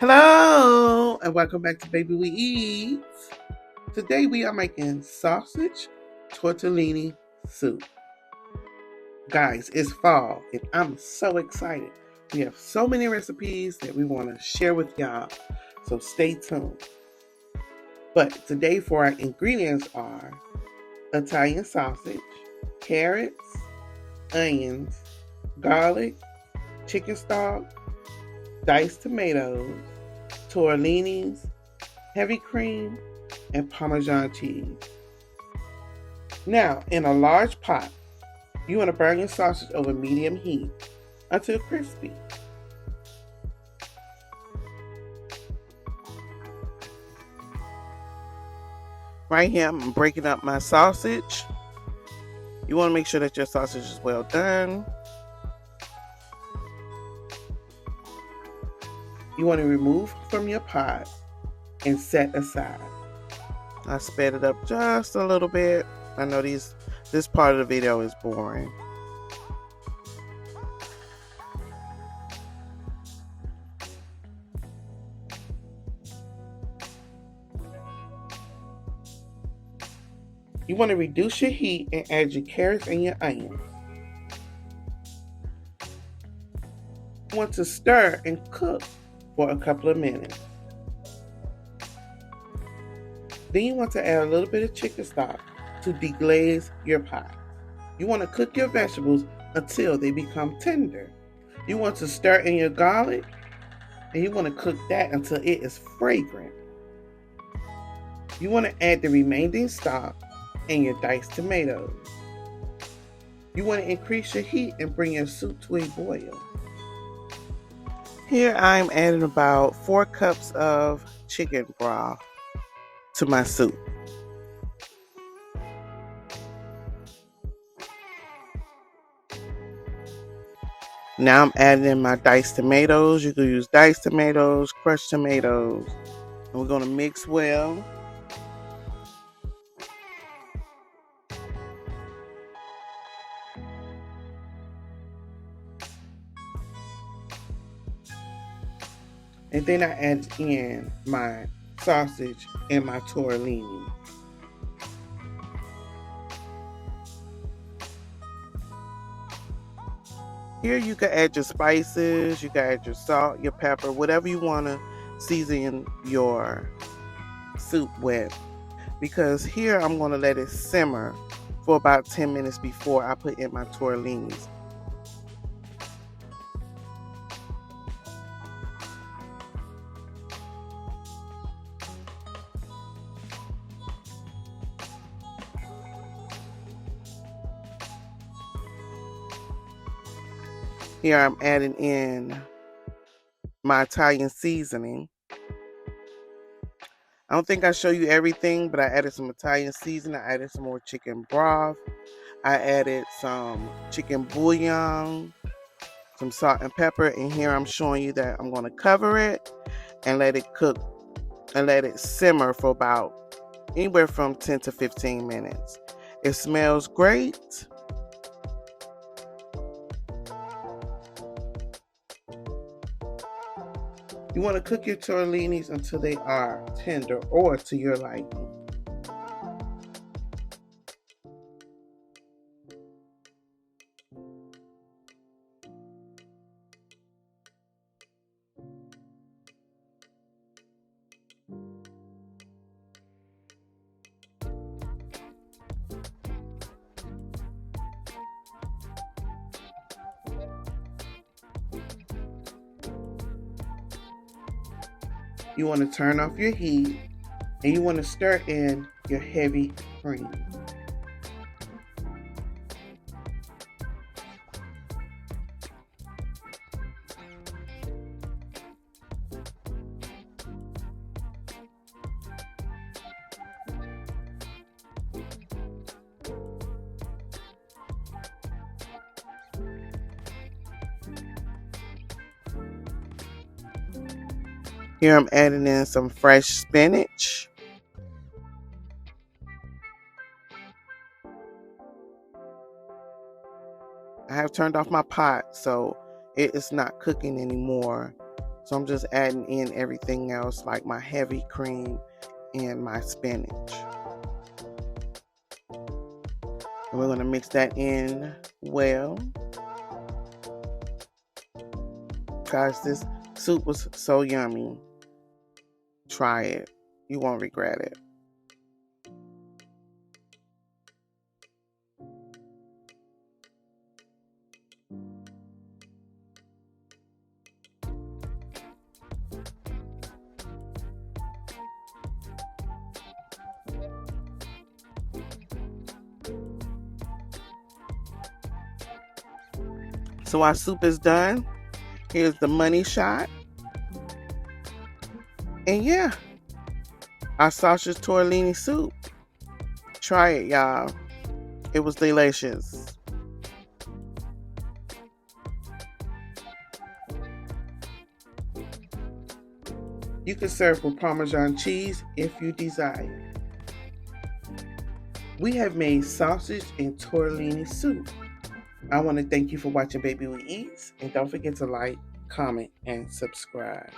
Hello and welcome back to Baby We Eat. Today we are making sausage tortellini soup. Guys, it's fall and I'm so excited. We have so many recipes that we want to share with y'all, so stay tuned. But today for our ingredients are Italian sausage, carrots, onions, garlic, chicken stock, diced tomatoes, tortellinis, heavy cream, and Parmesan cheese. Now, in a large pot, you want to burn your sausage over medium heat until crispy. Right here, I'm breaking up my sausage. You want to make sure that your sausage is well done. You want to remove from your pot and set aside. I sped it up just a little bit. I know this part of the video is boring. You want to reduce your heat and add your carrots and your onions. You want to stir and cook for a couple of minutes. Then you want to add a little bit of chicken stock to deglaze your pot. You want to cook your vegetables until they become tender. You want to stir in your garlic and you want to cook that until it is fragrant. You want to add the remaining stock and your diced tomatoes. You want to increase your heat and bring your soup to a boil. Here I'm adding about 4 cups of chicken broth to my soup. Now I'm adding in my diced tomatoes. You can use diced tomatoes, crushed tomatoes. And we're going to mix well. And then I add in my sausage and my tortellini. Here you can add your spices, you can add your salt, your pepper, whatever you want to season your soup with. Because here I'm going to let it simmer for about 10 minutes before I put in my tortellinis. Here I'm adding in my Italian seasoning. I don't think I show you everything, but I added some Italian seasoning. I added some more chicken broth. I added some chicken bouillon, some salt and pepper. And here I'm showing you that I'm going to cover it and let it cook and let it simmer for about anywhere from 10 to 15 minutes. It smells great. You want to cook your tortellinis until they are tender or to your liking. You want to turn off your heat and you want to stir in your heavy cream. Here I'm adding in some fresh spinach. I have turned off my pot, so it is not cooking anymore. So I'm just adding in everything else, like my heavy cream and my spinach. And we're going to mix that in well. Guys, this soup was so yummy. Try it. You won't regret it. So our soup is done. Here's the money shot. And yeah, our sausage tortellini soup. Try it, y'all. It was delicious. You can serve with Parmesan cheese if you desire. We have made sausage and tortellini soup. I want to thank you for watching Baby We Eats, and don't forget to like, comment, and subscribe.